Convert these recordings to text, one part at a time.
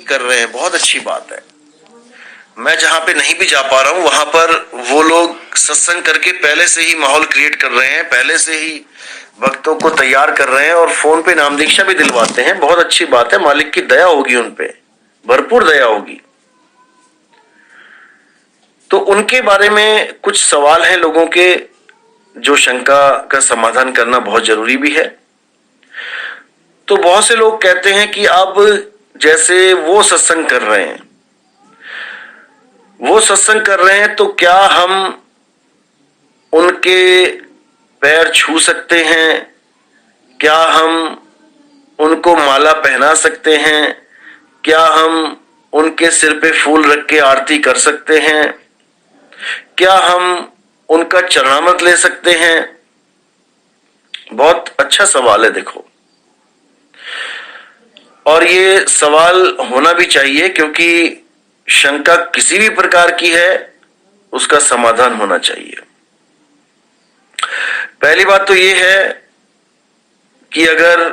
कर रहे हैं, बहुत अच्छी बात है। मैं जहां पे नहीं भी जा पा रहा हूं वहां पर वो लोग सत्संग करके पहले से ही माहौल क्रिएट कर रहे हैं, पहले से ही भक्तों को तैयार कर रहे हैं और फोन पे नाम दीक्षा भी दिलवाते हैं। बहुत अच्छी बात है, मालिक की दया होगी उन पे, भरपूर दया होगी। तो उनके बारे में कुछ सवाल हैं लोगों के, जो शंका का समाधान करना बहुत जरूरी भी है। तो बहुत से लोग कहते हैं कि अब जैसे वो सत्संग कर रहे हैं, तो क्या हम उनके पैर छू सकते हैं? क्या हम उनको माला पहना सकते हैं? क्या हम उनके सिर पे फूल रख के आरती कर सकते हैं? क्या हम उनका चरणामृत ले सकते हैं? बहुत अच्छा सवाल है देखो, और ये सवाल होना भी चाहिए, क्योंकि शंका किसी भी प्रकार की है उसका समाधान होना चाहिए। पहली बात तो ये है कि अगर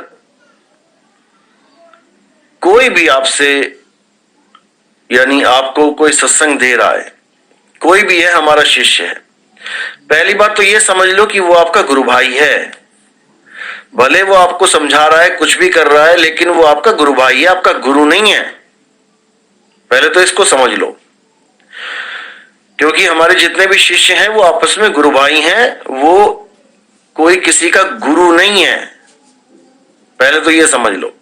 कोई भी आपसे, यानी आपको कोई सत्संग दे रहा है, कोई भी है, हमारा शिष्य है, पहली बात तो ये समझ लो कि वो आपका गुरु भाई है। भले वो आपको समझा रहा है, कुछ भी कर रहा है, लेकिन वो आपका गुरु भाई है, आपका गुरु नहीं है। पहले तो इसको समझ लो, क्योंकि हमारे जितने भी शिष्य हैं वो आपस में गुरु भाई हैं, वो कोई किसी का गुरु नहीं है। पहले तो ये समझ लो,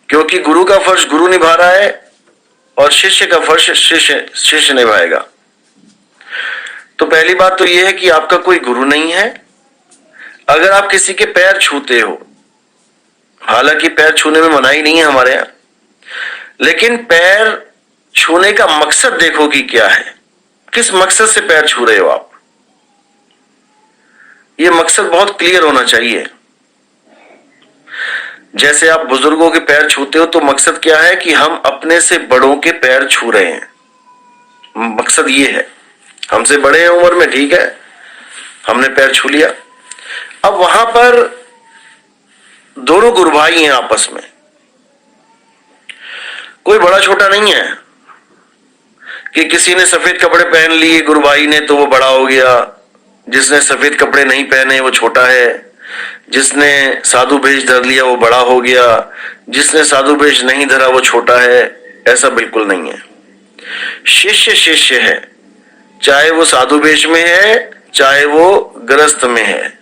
क्योंकि गुरु का फर्ज गुरु निभा रहा है और शिष्य का फर्ज शिष्य निभाएगा। तो पहली बात तो यह है कि आपका कोई गुरु नहीं है। अगर आप किसी के पैर छूते हो, हालांकि पैर छूने में मनाही नहीं है हमारे यहां, लेकिन पैर छूने का मकसद देखो कि क्या है, किस मकसद से पैर छू रहे हो आप। यह मकसद बहुत क्लियर होना चाहिए। जैसे आप बुजुर्गों के पैर छूते हो तो मकसद क्या है कि हम अपने से बड़ों के पैर छू रहे हैं, मकसद ये है। हमसे बड़े हैं उम्र में, ठीक है, हमने पैर छू लिया। अब वहां पर दोनों गुरु भाई हैं आपस में, कोई बड़ा छोटा नहीं है कि किसी ने सफेद कपड़े पहन लिए गुरु भाई ने तो वो बड़ा हो गया, जिसने सफेद कपड़े नहीं पहने वो छोटा है, जिसने साधु भेष धर लिया वो बड़ा हो गया, जिसने साधु भेष नहीं धरा वो छोटा है। ऐसा बिल्कुल नहीं है। शिष्य शिष्य है, चाहे वो साधु भेष में है चाहे वो गृहस्थ में है,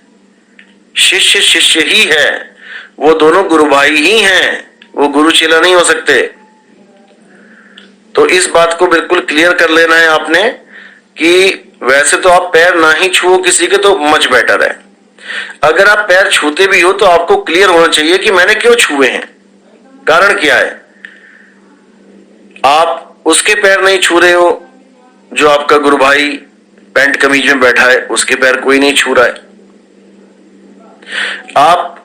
शिष्य शिष्य ही है। वो दोनों गुरु भाई ही हैं, वो गुरु चेला नहीं हो सकते। तो इस बात को बिल्कुल क्लियर कर लेना है आपने कि वैसे तो आप पैर ना ही छुओ किसी के तो मच बेटर है। अगर आप पैर छूते भी हो तो आपको क्लियर होना चाहिए कि मैंने क्यों छुए हैं, कारण क्या है। आप उसके पैर नहीं छू रहे हो जो आपका गुरु भाई पैंट कमीज में बैठा है, उसके पैर कोई नहीं छू रहा है। आप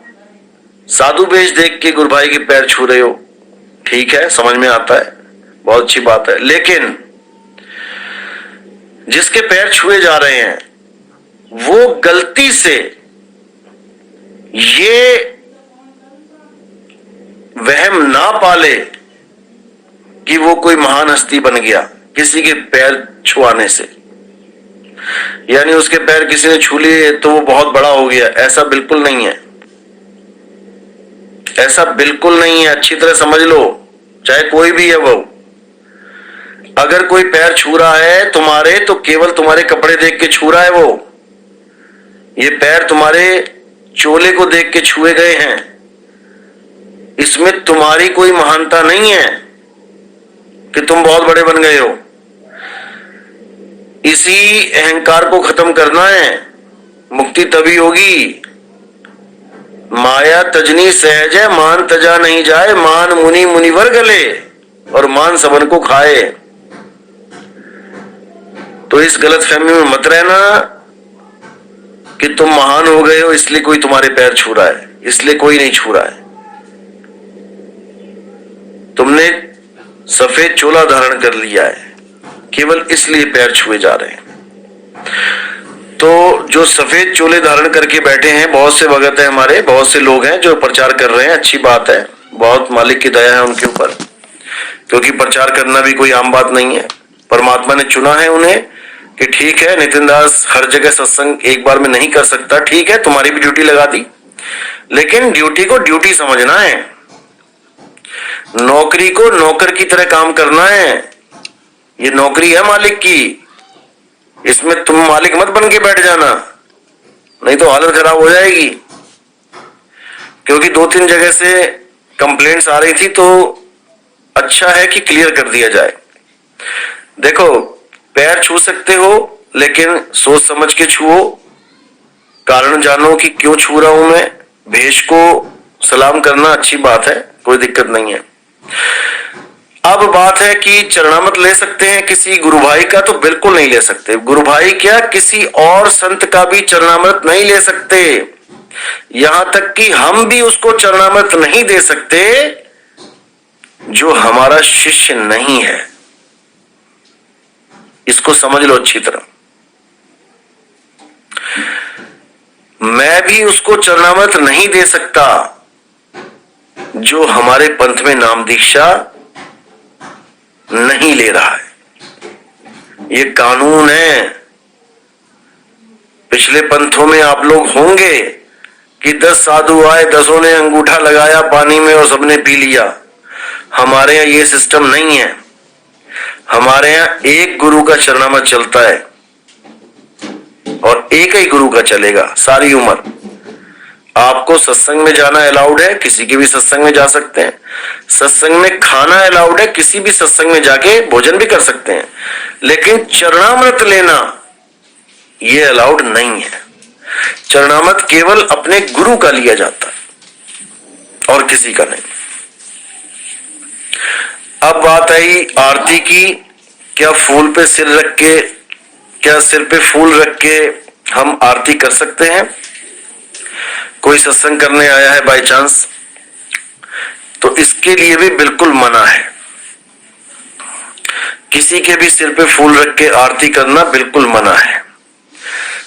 साधु भेष देख के गुरु भाई के पैर छू रहे हो, ठीक है, समझ में आता है, बहुत अच्छी बात है। लेकिन जिसके पैर छुए जा रहे हैं वो गलती से ये वहम ना पाले कि वो कोई महान हस्ती बन गया किसी के पैर छुआने से, यानी उसके पैर किसी ने छू लिए तो वो बहुत बड़ा हो गया। ऐसा बिल्कुल नहीं है, ऐसा बिल्कुल नहीं है। अच्छी तरह समझ लो, चाहे कोई भी है वो। अगर कोई पैर छू रहा है तुम्हारे तो केवल तुम्हारे कपड़े देख के छू रहा है वो। ये पैर तुम्हारे चोले को देख के छुए गए हैं, इसमें तुम्हारी कोई महानता नहीं है कि तुम बहुत बड़े बन गए हो। इसी अहंकार को खत्म करना है, मुक्ति तभी होगी। माया तजनी सहज है, मान तजा नहीं जाए, मान मुनि मुनिवर गले और मान सबन को खाए। तो इस गलत फहमी में मत रहना कि तुम महान हो गए हो इसलिए कोई तुम्हारे पैर छू रहा है, इसलिए कोई नहीं छू रहा है। तुमने सफेद चोला धारण कर लिया है, केवल इसलिए पैर छुए जा रहे हैं। तो जो सफेद चोले धारण करके बैठे हैं, बहुत से भगत हैं हमारे, बहुत से लोग हैं जो प्रचार कर रहे हैं, अच्छी बात है, बहुत मालिक की दया है उनके ऊपर, क्योंकि प्रचार करना भी कोई आम बात नहीं है। परमात्मा ने चुना है उन्हें कि ठीक है, नितिन दास हर जगह सत्संग एक बार में नहीं कर सकता, ठीक है, तुम्हारी भी ड्यूटी लगा दी, लेकिन ड्यूटी को ड्यूटी समझना है, नौकरी को नौकर की तरह काम करना है। ये नौकरी है मालिक की, इसमें तुम मालिक मत बन के बैठ जाना, नहीं तो हालत खराब हो जाएगी। क्योंकि 2-3 जगह से कंप्लेंट्स आ रही थी, तो अच्छा है कि क्लियर कर दिया जाए। देखो, पैर छू सकते हो, लेकिन सोच समझ के छुओ, कारण जानो कि क्यों छू रहा हूं मैं। भेष को सलाम करना अच्छी बात है, कोई दिक्कत नहीं है। अब बात है कि चरणामृत ले सकते हैं किसी गुरु भाई का? तो बिल्कुल नहीं ले सकते। गुरु भाई क्या, किसी और संत का भी चरणामृत नहीं ले सकते, यहां तक कि हम भी उसको चरणामृत नहीं दे सकते जो हमारा शिष्य नहीं है। इसको समझ लो अच्छी तरह। मैं भी उसको चरणामृत नहीं दे सकता जो हमारे पंथ में नाम दीक्षा नहीं ले रहा है। ये कानून है। पिछले पंथों में आप लोग होंगे कि 10 साधु आए, 10 ने अंगूठा लगाया पानी में और सबने पी लिया। हमारे यहां ये सिस्टम नहीं है। हमारे यहां एक गुरु का चरणामृत चलता है और एक ही गुरु का चलेगा सारी उम्र। आपको सत्संग में जाना अलाउड है, किसी के भी सत्संग में जा सकते हैं। सत्संग में खाना अलाउड है, किसी भी सत्संग में जाके भोजन भी कर सकते हैं, लेकिन चरणामृत लेना ये अलाउड नहीं है। चरणामृत केवल अपने गुरु का लिया जाता है और किसी का नहीं। अब बात आई आरती की। क्या फूल पे सिर रख के, क्या सिर पे फूल रख के हम आरती कर सकते हैं? कोई सत्संग करने आया है बाय चांस, तो इसके लिए भी बिल्कुल मना है। किसी के भी सिर पे फूल रख के आरती करना बिल्कुल मना है।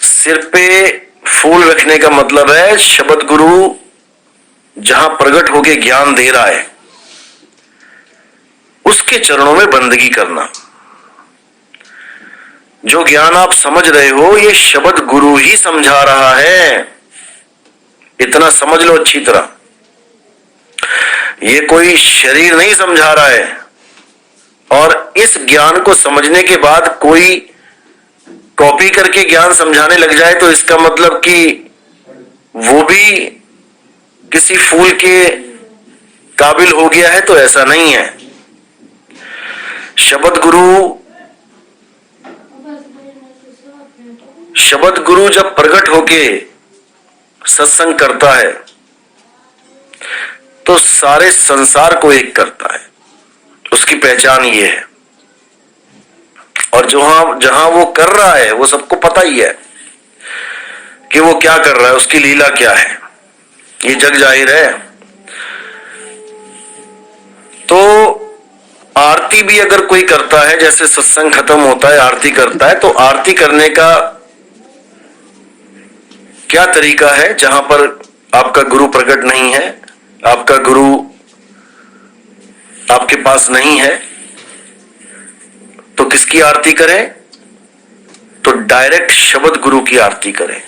सिर पे फूल रखने का मतलब है शब्द गुरु जहां प्रकट होके ज्ञान दे रहा है उसके चरणों में बंदगी करना। जो ज्ञान आप समझ रहे हो ये शब्द गुरु ही समझा रहा है, इतना समझ लो अच्छी तरह। ये कोई शरीर नहीं समझा रहा है। और इस ज्ञान को समझने के बाद कोई कॉपी करके ज्ञान समझाने लग जाए तो इसका मतलब कि वो भी किसी फूल के काबिल हो गया है, तो ऐसा नहीं है। शब्द गुरु जब प्रकट होके सत्संग करता है तो सारे संसार को एक करता है, उसकी पहचान ये है। और जहां वो कर रहा है वो सबको पता ही है कि वो क्या कर रहा है, उसकी लीला क्या है, ये जग जाहिर है। तो आरती भी अगर कोई करता है, जैसे सत्संग खत्म होता है आरती करता है, तो आरती करने का क्या तरीका है? जहां पर आपका गुरु प्रकट नहीं है, आपका गुरु आपके पास नहीं है, तो किसकी आरती करें? तो डायरेक्ट शब्द गुरु की आरती करें।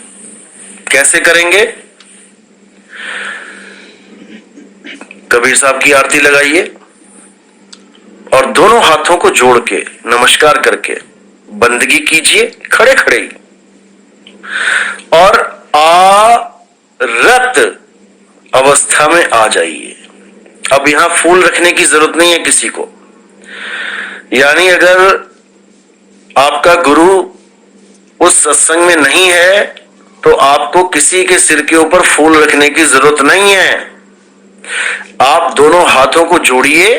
कैसे करेंगे? कबीर साहब की आरती लगाइए और दोनों हाथों को जोड़ के नमस्कार करके बंदगी कीजिए खड़े खड़े ही, और आरत अवस्था में आ जाइए। अब यहां फूल रखने की जरूरत नहीं है किसी को। यानी अगर आपका गुरु उस सत्संग में नहीं है तो आपको किसी के सिर के ऊपर फूल रखने की जरूरत नहीं है। आप दोनों हाथों को जोड़िए,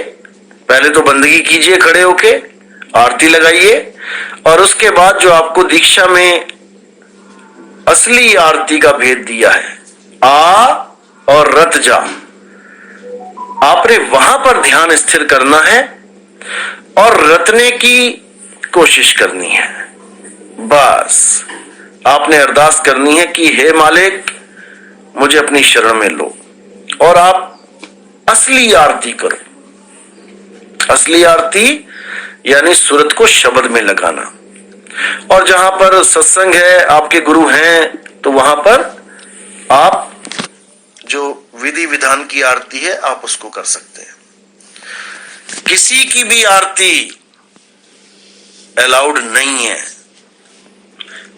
पहले तो बंदगी कीजिए खड़े होके, आरती लगाइए, और उसके बाद जो आपको दीक्षा में असली आरती का भेद दिया है, आ और रत जा, आपने वहां पर ध्यान स्थिर करना है और रतने की कोशिश करनी है। बस आपने अरदास करनी है कि हे मालिक मुझे अपनी शरण में लो, और आप असली आरती करो। असली आरती यानी सूरत को शब्द में लगाना। और जहां पर सत्संग है, आपके गुरु हैं, तो वहां पर आप जो विधि विधान की आरती है आप उसको कर सकते हैं। किसी की भी आरती अलाउड नहीं है,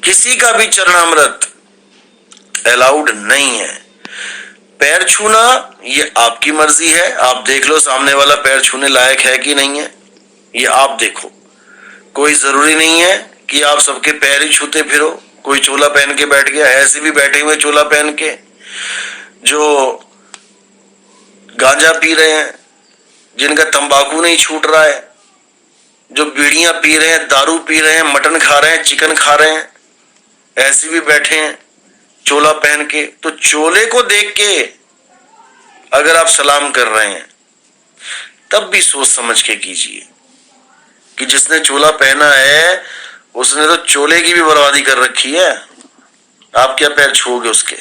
किसी का भी चरणामृत अलाउड नहीं है। पैर छूना ये आपकी मर्जी है, आप देख लो सामने वाला पैर छूने लायक है कि नहीं है, ये आप देखो। कोई जरूरी नहीं है कि आप सबके पैर ही छूते फिरो। कोई चोला पहन के बैठ गया, ऐसे भी बैठे हुए चोला पहन के जो गांजा पी रहे हैं, जिनका तंबाकू नहीं छूट रहा है, जो बीड़ियां पी रहे हैं, दारू पी रहे हैं, मटन खा रहे हैं, चिकन खा रहे हैं, ऐसे भी बैठे हैं चोला पहन के। तो चोले को देख के अगर आप सलाम कर रहे हैं तब भी सोच समझ के कीजिए कि जिसने चोला पहना है उसने तो चोले की भी बर्बादी कर रखी है, आप क्या पैर छूओगे उसके।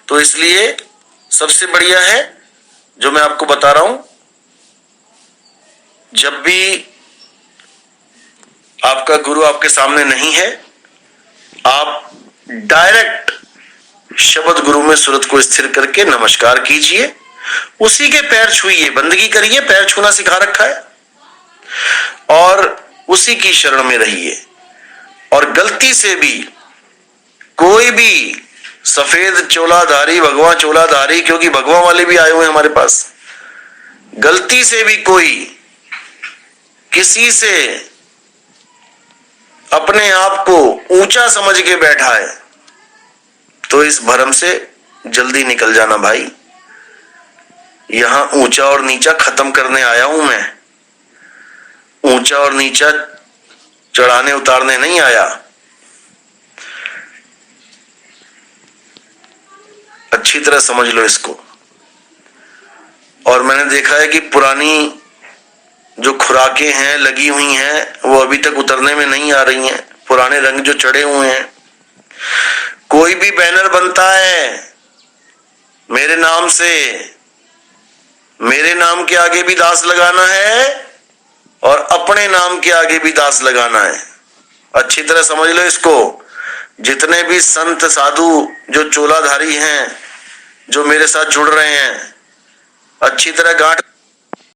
तो इसलिए सबसे बढ़िया है जो मैं आपको बता रहा हूं, जब भी आपका गुरु आपके सामने नहीं है, आप डायरेक्ट शब्द गुरु में सूरत को स्थिर करके नमस्कार कीजिए, उसी के पैर छुइए, बंदगी करिए, पैर छूना सिखा रखा है, और उसी की शरण में रहिए। और गलती से भी कोई भी सफेद चोलाधारी, भगवा चोलाधारी, क्योंकि भगवा वाले भी आए हुए हैं हमारे पास, गलती से भी कोई किसी से अपने आप को ऊंचा समझ के बैठा है तो इस भ्रम से जल्दी निकल जाना भाई। यहां ऊंचा और नीचा खत्म करने आया हूं मैं, ऊंचा और नीचा चढ़ाने उतारने नहीं आया। अच्छी तरह समझ लो इसको। और मैंने देखा है कि पुरानी जो खुराकें हैं लगी हुई हैं वो अभी तक उतरने में नहीं आ रही हैं, पुराने रंग जो चढ़े हुए हैं। कोई भी बैनर बनता है मेरे नाम से, मेरे नाम के आगे भी दास लगाना है और अपने नाम के आगे भी दास लगाना है। अच्छी तरह समझ लो इसको। जितने भी संत साधु जो चोलाधारी हैं, जो मेरे साथ जुड़ रहे हैं, अच्छी तरह गांठ